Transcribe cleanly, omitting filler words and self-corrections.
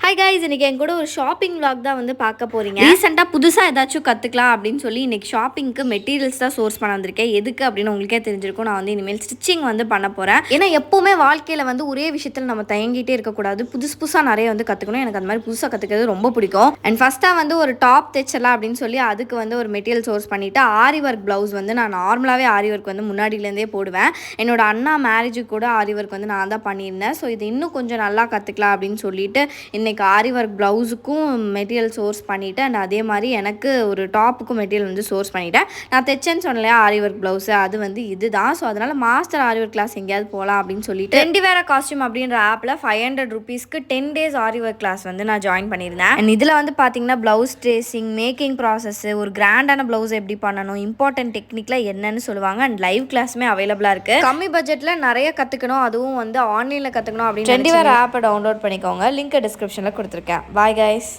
Hi guys, இன்றைக்கி என் கூட ஒரு ஷாப்பிங் vlog தான் வந்து பார்க்க போகிறீங்க. ரீசெண்டாக புதுசாக ஏதாச்சும் கற்றுக்கலாம் அப்படின்னு சொல்லி இன்றைக்கி ஷாப்பிங்க்கு மெட்டீரியல்ஸ் தான் சோர்ஸ் பண்ண வந்திருக்கேன். எதுக்கு அப்படின்னு உங்களுக்கே தெரிஞ்சிருக்கும். நான் வந்து இனிமேல் ஸ்டிச்சிங் வந்து பண்ண போகிறேன். ஏன்னா எப்போவுமே வாழ்க்கையில் வந்து ஒரே விஷயத்தில் நம்ம தயங்கிட்டே இருக்கக்கூடாது. புதுசாக நிறைய வந்து கற்றுக்கணும். எனக்கு அந்த மாதிரி புதுசாக கற்றுக்கிறது ரொம்ப பிடிக்கும். அண்ட் ஃபஸ்ட்டாக வந்து ஒரு டாப் தைச்சலாம் அப்படின்னு சொல்லி அதுக்கு வந்து ஒரு மெட்டீரியல் சோர்ஸ் பண்ணிவிட்டு ஆரி ஒர்க் ப்ளவுஸ் வந்து நான் நார்மலாகவே ஆரி ஒர்க் வந்து முன்னாடியிலேருந்தே போடுவேன். என்னோட அண்ணா மேரேஜுக்கு கூட ஆரி ஒர்க் வந்து நான் தான் பண்ணியிருந்தேன். ஸோ இது இன்னும் கொஞ்சம் நல்லா கற்றுக்கலாம் அப்படின்னு சொல்லிட்டு இன்றைக்கி ஆரி ஒர்க் ப்ளவுஸுக்கும் மெட்டீரியல் சோர்ஸ் பண்ணிவிட்டு அண்ட் அதே மாதிரி எனக்கு ஒரு டாப்புக்கும் மெட்டீரியல் வந்து சோர்ஸ் பண்ணிவிட்டேன். நான் தைச்சேன்னு சொன்னலையா ஆரி ஒர்க் ப்ளவுஸு, அது வந்து இதுதான். ஸோ அதனால் மாஸ்டர் ஆரி ஒர்க் கிளாஸ் எங்கேயாவது போகலாம் அப்படின்னு சொல்லிட்டு ரெண்டு வேற காஸ்டியூம் அப்படின்ற ஆப்பில் 500 rupeesக்கு 10 days ஆரி ஒர்க் கிளாஸ் வந்து நான் ஜாயின் பண்ணியிருந்தேன். அண்ட் இதில் வந்து பார்த்தீங்கன்னா ப்ளவுஸ் ட்ரேசிங், மேக்கிங் ப்ராசஸ், ஒரு கிராண்டான ப்ளவுஸ் எப்படி பண்ணணும், இம்பார்ட்டன்ட் டெக்னிக்லாம் என்னன்னு சொல்லுவாங்க. அண்ட் லைவ் கிளாஸுமே அவைலபிளாக இருக்குது. கம்மி பட்ஜெட்டில் நிறைய கற்றுக்கணும், அதுவும் வந்து ஆன்லைனில் கற்றுக்கணும் அப்படின்னு ரெண்டு வேற ஆப்பை டவுன்லோட் பண்ணிக்கோங்க. லிங்க் டிஸ்கிரிப்ஷனில் கொடுத்துருக்கேன். Bye guys.